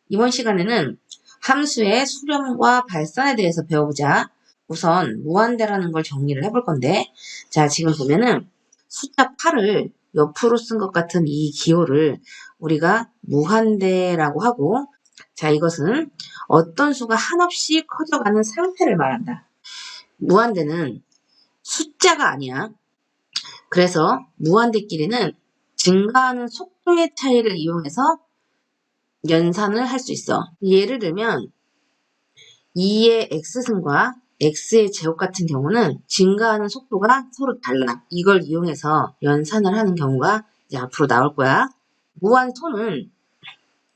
이번 시간에는 함수의 수렴과 발산에 대해서 배워보자. 우선 무한대라는 걸 정리를 해볼 건데, 자, 지금 보면은 숫자 8을 옆으로 쓴 것 같은 이 기호를 우리가 무한대라고 하고, 자, 이것은 어떤 수가 한없이 커져가는 상태를 말한다. 무한대는 숫자가 아니야. 그래서 무한대끼리는 증가하는 속도의 차이를 이용해서 연산을 할 수 있어. 예를 들면 2의 x승과 x의 제곱 같은 경우는 증가하는 속도가 서로 달라. 이걸 이용해서 연산을 하는 경우가 이제 앞으로 나올 거야. 무한소는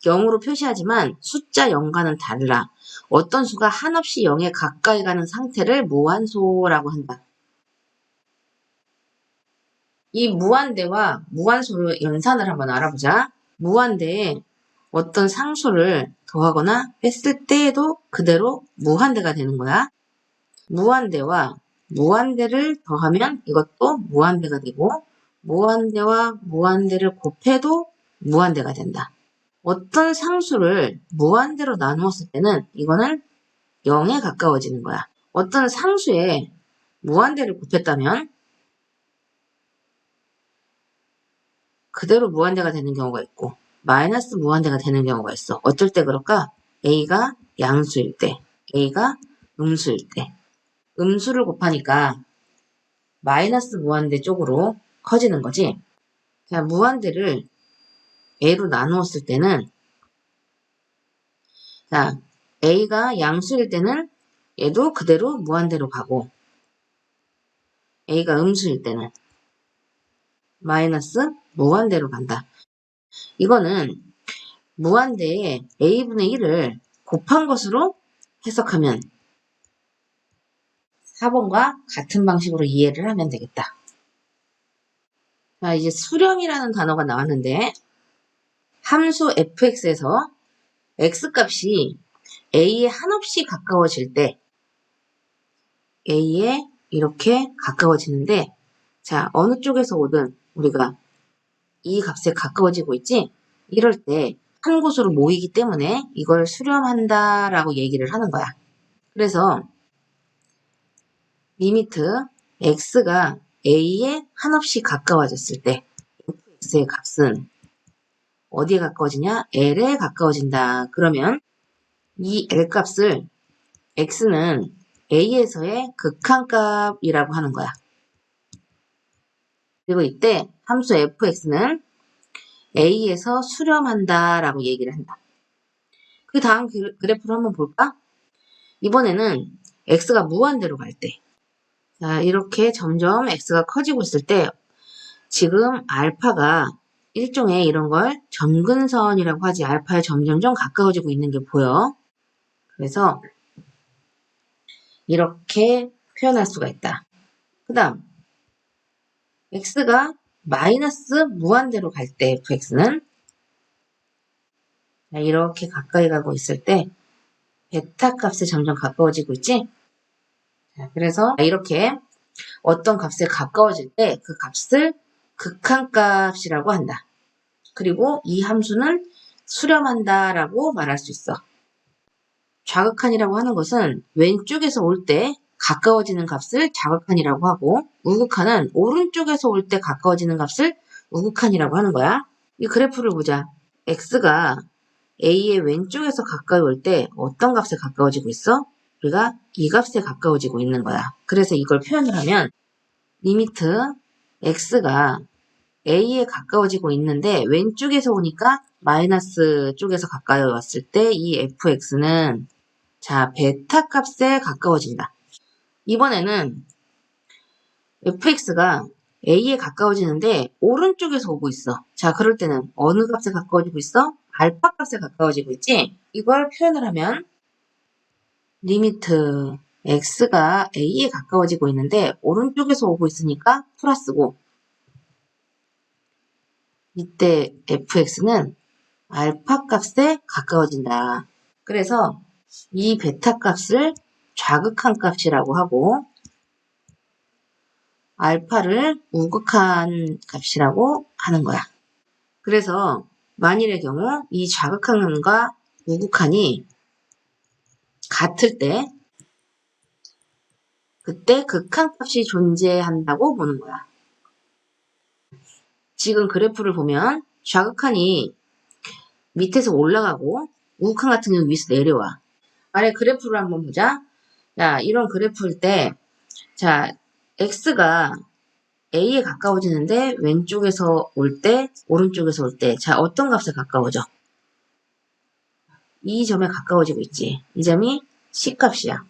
0으로 표시하지만 숫자 0과는 달라. 어떤 수가 한없이 0에 가까이 가는 상태를 무한소라고 한다. 이 무한대와 무한소를 연산을 한번 알아보자. 무한대에 어떤 상수를 더하거나 뺐을 때에도 그대로 무한대가 되는 거야. 무한대와 무한대를 더하면 이것도 무한대가 되고, 무한대와 무한대를 곱해도 무한대가 된다. 어떤 상수를 무한대로 나누었을 때는 이거는 0에 가까워지는 거야. 어떤 상수에 무한대를 곱했다면 그대로 무한대가 되는 경우가 있고 마이너스 무한대가 되는 경우가 있어. 어쩔 때 그럴까? A가 양수일 때, A가 음수일 때. 음수를 곱하니까 마이너스 무한대 쪽으로 커지는 거지. 자, 무한대를 A로 나누었을 때는, 자, A가 양수일 때는 얘도 그대로 무한대로 가고, A가 음수일 때는 마이너스 무한대로 간다. 이거는 무한대에 A분의 1을 곱한 것으로 해석하면 4번과 같은 방식으로 이해를 하면 되겠다. 자, 이제 수렴이라는 단어가 나왔는데, 함수 fx에서 x값이 a에 한없이 가까워질 때 a에 이렇게 가까워지는데, 자, 어느 쪽에서 오든 우리가 이 값에 가까워지고 있지? 이럴 때 한 곳으로 모이기 때문에 이걸 수렴한다라고 얘기를 하는 거야. 그래서 리미트 x가 a에 한없이 가까워졌을 때 fx의 값은 어디에 가까워지냐? l에 가까워진다. 그러면 이 L 값을 x는 a에서의 극한값이라고 하는 거야. 그리고 이때 함수 fx는 a에서 수렴한다라고 얘기를 한다. 그 다음 그래프를 한번 볼까? 이번에는 x가 무한대로 갈 때, 자, 이렇게 점점 x가 커지고 있을 때 지금 알파가 일종의 이런 걸 점근선이라고 하지, 알파에 점점점 가까워지고 있는 게 보여. 그래서 이렇게 표현할 수가 있다. 그 다음 x가 마이너스 무한대로 갈 때 fx는 이렇게 가까이 가고 있을 때 베타 값에 점점 가까워지고 있지? 자, 그래서 이렇게 어떤 값에 가까워질 때 그 값을 극한값이라고 한다. 그리고 이 함수는 수렴한다라고 말할 수 있어. 좌극한이라고 하는 것은 왼쪽에서 올 때 가까워지는 값을 좌극한이라고 하고, 우극한은 오른쪽에서 올 때 가까워지는 값을 우극한이라고 하는 거야. 이 그래프를 보자. x가 a의 왼쪽에서 가까이 올 때 어떤 값에 가까워지고 있어? 우리가 이 값에 가까워지고 있는 거야. 그래서 이걸 표현을 하면 리미트 x가 a에 가까워지고 있는데 왼쪽에서 오니까 마이너스 쪽에서 가까이 왔을 때 이 fx는, 자, 베타 값에 가까워진다. 이번에는 fx가 a에 가까워지는데 오른쪽에서 오고 있어. 자, 그럴 때는 어느 값에 가까워지고 있어? 알파 값에 가까워지고 있지? 이걸 표현을 하면 리미트 x가 a에 가까워지고 있는데 오른쪽에서 오고 있으니까 플러스고, 이때 fx는 알파 값에 가까워진다. 그래서 이 베타 값을 좌극한 값이라고 하고 알파를 우극한 값이라고 하는 거야. 그래서 만일의 경우 이 좌극한과 우극한이 같을 때 그때 극한값이 존재한다고 보는 거야. 지금 그래프를 보면 좌극한이 밑에서 올라가고 우극한 같은 경우는 위에서 내려와. 아래 그래프를 한번 보자. 자, 이런 그래프일 때, 자, x가 a에 가까워지는데 왼쪽에서 올 때, 오른쪽에서 올 때, 자, 어떤 값에 가까워져? 이 점에 가까워지고 있지. 이 점이 C값이야.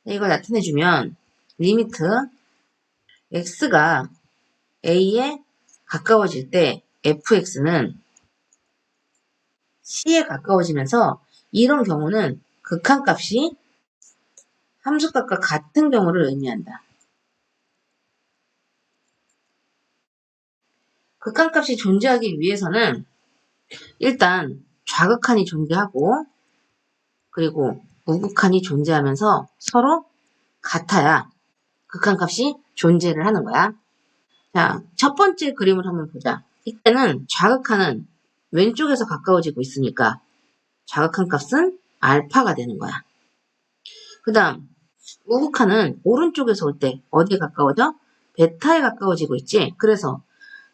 이걸 나타내주면 리미트 x가 a에 가까워질 때 fx는 C에 가까워지면서 이런 경우는 극한값이 함수값과 같은 경우를 의미한다. 극한값이 존재하기 위해서는 일단 좌극한이 존재하고 그리고 우극한이 존재하면서 서로 같아야 극한값이 존재를 하는 거야. 자, 첫 번째 그림을 한번 보자. 이때는 좌극한은 왼쪽에서 가까워지고 있으니까 좌극한 값은 알파가 되는 거야. 그 다음 우극한은 오른쪽에서 올 때 어디에 가까워져? 베타에 가까워지고 있지. 그래서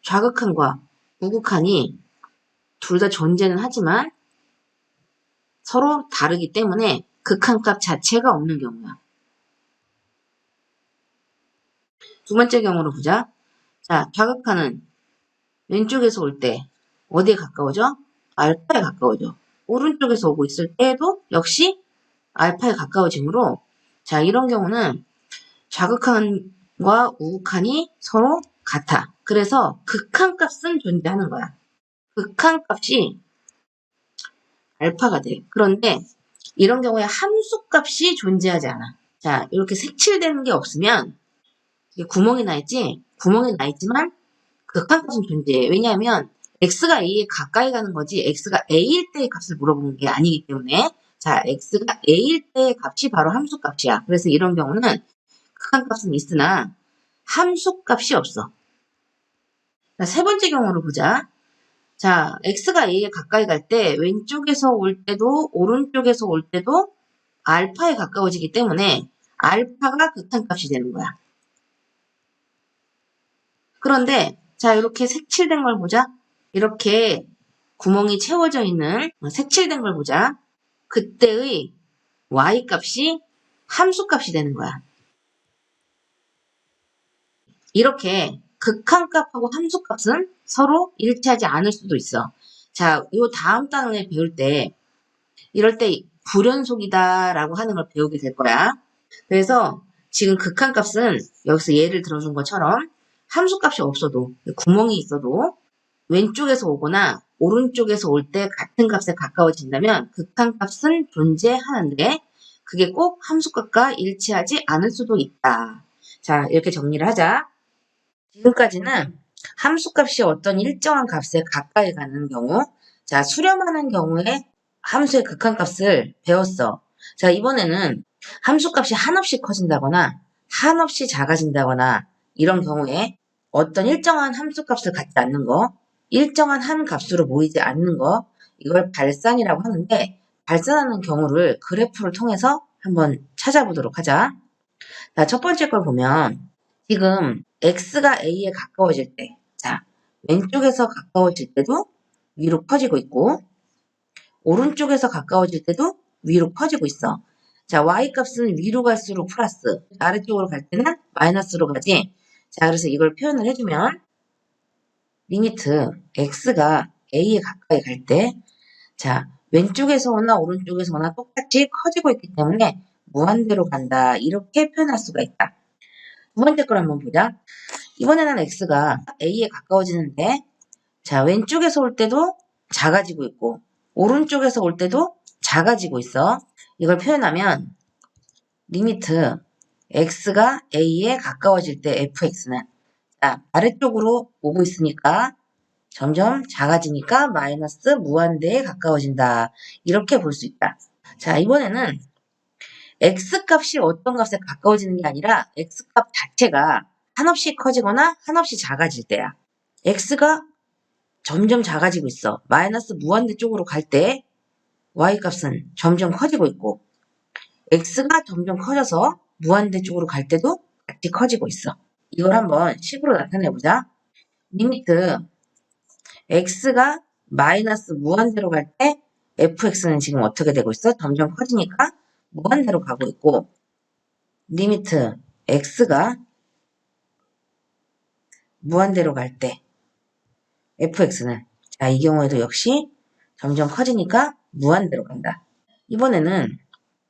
좌극한과 우극한이 둘 다 존재는 하지만 서로 다르기 때문에 극한값 자체가 없는 경우야. 두 번째 경우로 보자. 자, 좌극한은 왼쪽에서 올 때 어디에 가까워져? 알파에 가까워져. 오른쪽에서 오고 있을 때에도 역시 알파에 가까워지므로 자, 이런 경우는 좌극한과 우극한이 서로 같아. 그래서 극한값은 존재하는 거야. 극한값이 알파가 돼. 그런데 이런 경우에 함수값이 존재하지 않아. 자, 이렇게 색칠되는 게 없으면 이게 구멍이 나 있지? 구멍이 나 있지만 극한값은 존재해. 왜냐하면 x가 a에 가까이 가는 거지 x가 a일 때의 값을 물어보는 게 아니기 때문에 자, x가 a일 때의 값이 바로 함수값이야. 그래서 이런 경우는 극한값은 있으나 함수값이 없어. 자, 세 번째 경우로 보자. 자, x가 a에 가까이 갈 때 왼쪽에서 올 때도 오른쪽에서 올 때도 알파에 가까워지기 때문에 알파가 극한값이 되는 거야. 그런데 자, 이렇게 색칠된 걸 보자. 이렇게 구멍이 채워져 있는 색칠된 걸 보자. 그때의 y값이 함수값이 되는 거야. 이렇게 극한값하고 함수값은 서로 일치하지 않을 수도 있어. 자, 요 다음 단원에 배울 때 이럴 때 불연속이다 라고 하는 걸 배우게 될 거야. 그래서 지금 극한값은 여기서 예를 들어준 것처럼 함수값이 없어도 구멍이 있어도 왼쪽에서 오거나 오른쪽에서 올 때 같은 값에 가까워진다면 극한값은 존재하는데 그게 꼭 함수값과 일치하지 않을 수도 있다. 자, 이렇게 정리를 하자. 지금까지는 함수값이 어떤 일정한 값에 가까이 가는 경우, 자, 수렴하는 경우에 함수의 극한값을 배웠어. 자, 이번에는 함수값이 한없이 커진다거나 한없이 작아진다거나 이런 경우에 어떤 일정한 함수값을 갖지 않는 거, 일정한 한 값으로 모이지 않는 거, 이걸 발산이라고 하는데 발산하는 경우를 그래프를 통해서 한번 찾아보도록 하자. 자, 첫 번째 걸 보면 지금 x가 a에 가까워질 때, 자, 왼쪽에서 가까워질 때도 위로 커지고 있고 오른쪽에서 가까워질 때도 위로 커지고 있어. 자, y값은 위로 갈수록 플러스, 아래쪽으로 갈 때는 마이너스로 가지. 자, 그래서 이걸 표현을 해주면 리미트 x가 a에 가까이 갈 때, 자, 왼쪽에서 오나 오른쪽에서 오나 똑같이 커지고 있기 때문에 무한대로 간다. 이렇게 표현할 수가 있다. 두 번째 걸 한번 보자. 이번에는 x가 a에 가까워지는데, 자, 왼쪽에서 올 때도 작아지고 있고, 오른쪽에서 올 때도 작아지고 있어. 이걸 표현하면 리미트 x가 a에 가까워질 때 fx는 자, 아래쪽으로 오고 있으니까 점점 작아지니까 마이너스 무한대에 가까워진다. 이렇게 볼 수 있다. 자, 이번에는 x값이 어떤 값에 가까워지는 게 아니라 x값 자체가 한없이 커지거나 한없이 작아질 때야. x가 점점 작아지고 있어. 마이너스 무한대 쪽으로 갈 때 y값은 점점 커지고 있고 x가 점점 커져서 무한대 쪽으로 갈 때도 같이 커지고 있어. 이걸 한번 식으로 나타내보자. 리미트 x가 마이너스 무한대로 갈 때 fx는 지금 어떻게 되고 있어? 점점 커지니까 무한대로 가고 있고 리미트 x가 무한대로 갈 때 fx는 자, 이 경우에도 역시 점점 커지니까 무한대로 간다. 이번에는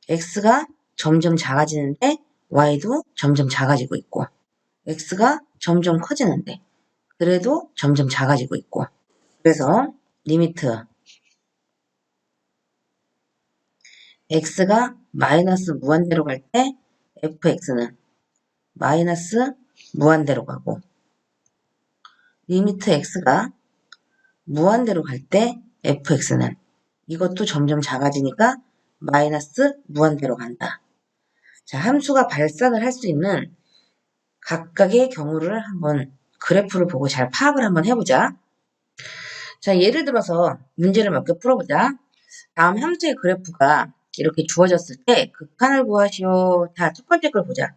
x가 점점 작아지는데 y도 점점 작아지고 있고 x가 점점 커지는데 그래도 점점 작아지고 있고 그래서 리미트 x가 마이너스 무한대로 갈 때 fx는 마이너스 무한대로 가고 리미트 x가 무한대로 갈 때 fx는 이것도 점점 작아지니까 마이너스 무한대로 간다. 자, 함수가 발산을 할 수 있는 각각의 경우를 한번 그래프를 보고 잘 파악을 한번 해보자. 자, 예를 들어서 문제를 몇 개 풀어보자. 다음 함수의 그래프가 이렇게 주어졌을 때 극한을 구하시오. 자, 첫 번째 걸 보자.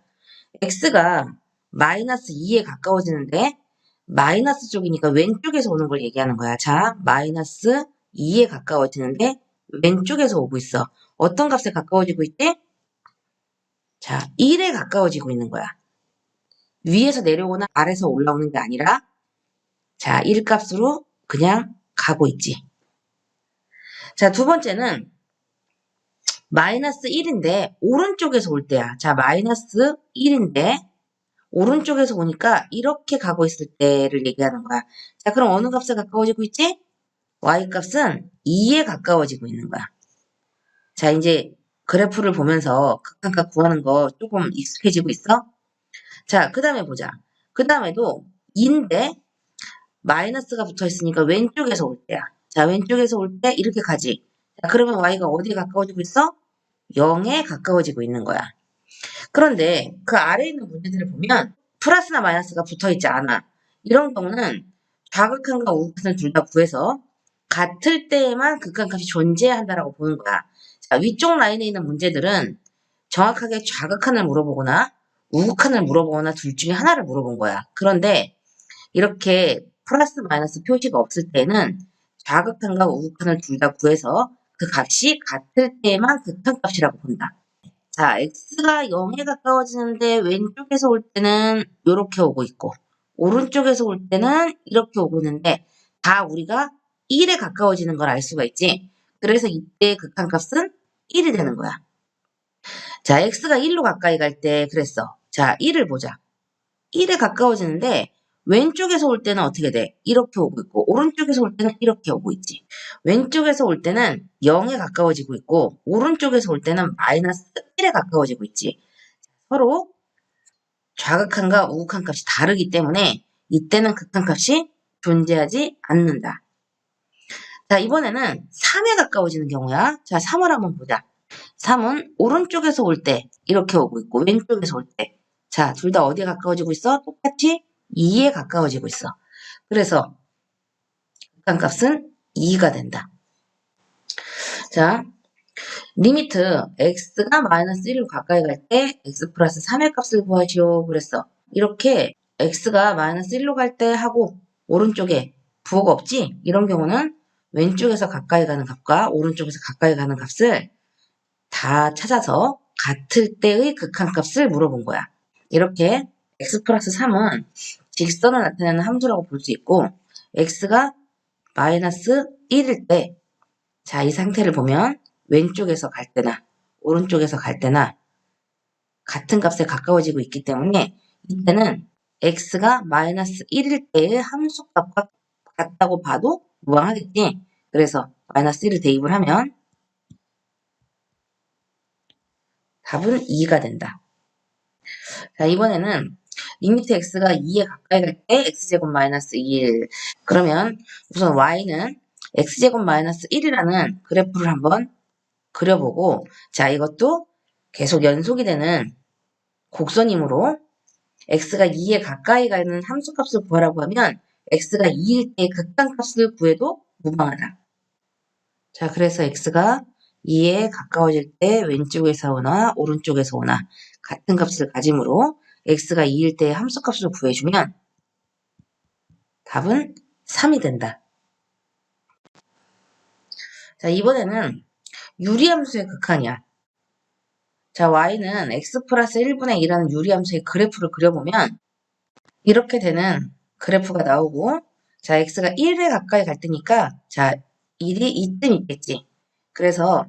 x가 마이너스 2에 가까워지는데 마이너스 쪽이니까 왼쪽에서 오는 걸 얘기하는 거야. 자, 마이너스 2에 가까워지는데 왼쪽에서 오고 있어. 어떤 값에 가까워지고 있지? 자, 1에 가까워지고 있는 거야. 위에서 내려오거나 아래서 올라오는 게 아니라 자, 1 값으로 그냥 가고 있지. 자, 두 번째는 마이너스 1인데 오른쪽에서 올 때야. 자, 마이너스 1인데 오른쪽에서 오니까 이렇게 가고 있을 때를 얘기하는 거야. 자, 그럼 어느 값에 가까워지고 있지? y값은 2에 가까워지고 있는 거야. 자, 이제 그래프를 보면서 극한값 구하는 거 조금 익숙해지고 있어? 자, 그 다음에 보자. 그 다음에도 2인데 마이너스가 붙어 있으니까 왼쪽에서 올 때야. 자, 왼쪽에서 올 때 이렇게 가지. 자, 그러면 y가 어디에 가까워지고 있어? 0에 가까워지고 있는 거야. 그런데 그 아래에 있는 문제들을 보면 플러스나 마이너스가 붙어 있지 않아. 이런 경우는 좌극한과 우극한을 둘 다 구해서 같을 때에만 극한값이 존재한다라고 보는 거야. 자, 위쪽 라인에 있는 문제들은 정확하게 좌극한을 물어보거나 우극한을 물어보거나 둘 중에 하나를 물어본 거야. 그런데 이렇게 플러스 마이너스 표시가 없을 때는 좌극한과 우극한을 둘 다 구해서 그 값이 같을 때만 극한값이라고 본다. 자, x가 0에 가까워지는데 왼쪽에서 올 때는 이렇게 오고 있고 오른쪽에서 올 때는 이렇게 오고 있는데 다 우리가 1에 가까워지는 걸 알 수가 있지. 그래서 이때 극한값은 1이 되는 거야. 자, x가 1로 가까이 갈 때 그랬어. 자, 1을 보자. 1에 가까워지는데 왼쪽에서 올 때는 어떻게 돼? 이렇게 오고 있고 오른쪽에서 올 때는 이렇게 오고 있지. 왼쪽에서 올 때는 0에 가까워지고 있고 오른쪽에서 올 때는 마이너스 1에 가까워지고 있지. 서로 좌극한과 우극한 값이 다르기 때문에 이때는 극한값이 존재하지 않는다. 자, 이번에는 3에 가까워지는 경우야. 자, 3을 한번 보자. 3은 오른쪽에서 올 때 이렇게 오고 있고 왼쪽에서 올 때 자, 둘 다 어디에 가까워지고 있어? 똑같이 2에 가까워지고 있어. 그래서 극한값은 2가 된다. 자, 리미트 x가 마이너스 1로 가까이 갈 때 x 플러스 3의 값을 구하시오. 그랬어. 이렇게 x가 마이너스 1로 갈 때 하고 오른쪽에 부호가 없지? 이런 경우는 왼쪽에서 가까이 가는 값과 오른쪽에서 가까이 가는 값을 다 찾아서 같을 때의 극한값을 물어본 거야. 이렇게 x 플러스 3은 직선을 나타내는 함수라고 볼 수 있고 x가 마이너스 1일 때 자, 이 상태를 보면 왼쪽에서 갈 때나 오른쪽에서 갈 때나 같은 값에 가까워지고 있기 때문에 이때는 x가 마이너스 1일 때의 함수값과 같다고 봐도 무방하겠지. 그래서 마이너스 1을 대입을 하면 답은 2가 된다. 자, 이번에는 리미트 x가 2에 가까이 갈 때 x제곱 마이너스 1. 그러면 우선 y는 x제곱 마이너스 1이라는 그래프를 한번 그려보고 자, 이것도 계속 연속이 되는 곡선이므로 x가 2에 가까이 가는 함수값을 구하라고 하면 x가 2일 때 극단값을 구해도 무방하다. 자, 그래서 x가 2에 가까워질 때 왼쪽에서 오나 오른쪽에서 오나 같은 값을 가지므로 x가 2일 때 함수값을 구해주면 답은 3이 된다. 자, 이번에는 유리함수의 극한이야. 자, y는 x 플러스 1분의 2라는 유리함수의 그래프를 그려보면 이렇게 되는 그래프가 나오고, 자, x가 1에 가까이 갈 때니까, 자, 1이 이쯤 있겠지. 그래서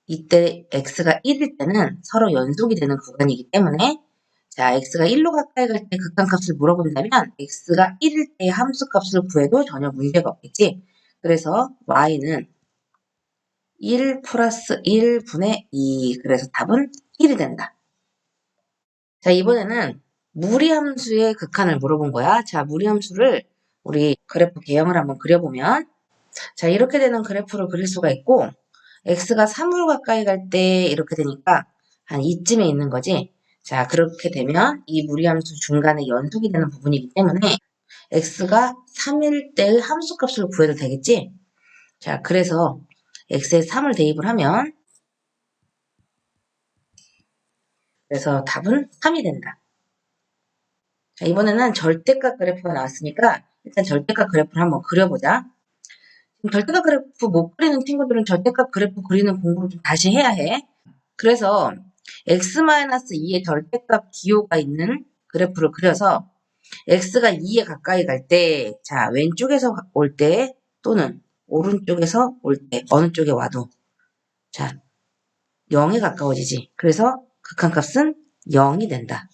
이때 x가 1일 때는 서로 연속이 되는 구간이기 때문에, 자, x가 1로 가까이 갈 때 극한값을 물어본다면 x가 1일 때의 함수값을 구해도 전혀 문제가 없겠지. 그래서 y는 1 플러스 1분의 2. 그래서 답은 1이 된다. 자, 이번에는 무리함수의 극한을 물어본 거야. 자, 무리함수를 우리 그래프 개형을 한번 그려보면, 자, 이렇게 되는 그래프를 그릴 수가 있고, x가 3으로 가까이 갈 때 이렇게 되니까 한 이쯤에 있는 거지. 자, 그렇게 되면 이 무리함수 중간에 연속이 되는 부분이기 때문에 x가 3일 때의 함수값을 구해도 되겠지. 자, 그래서 x에 3을 대입을 하면, 그래서 답은 3이 된다. 자, 이번에는 절대값 그래프가 나왔으니까 일단 절대값 그래프를 한번 그려보자. 절대값 그래프 못 그리는 친구들은 절대값 그래프 그리는 공부를 좀 다시 해야 해. 그래서 x-2의 절대값 기호가 있는 그래프를 그려서 x가 2에 가까이 갈 때, 자, 왼쪽에서 올 때 또는 오른쪽에서 올 때 어느 쪽에 와도, 자, 0에 가까워지지. 그래서 극한값은 0이 된다.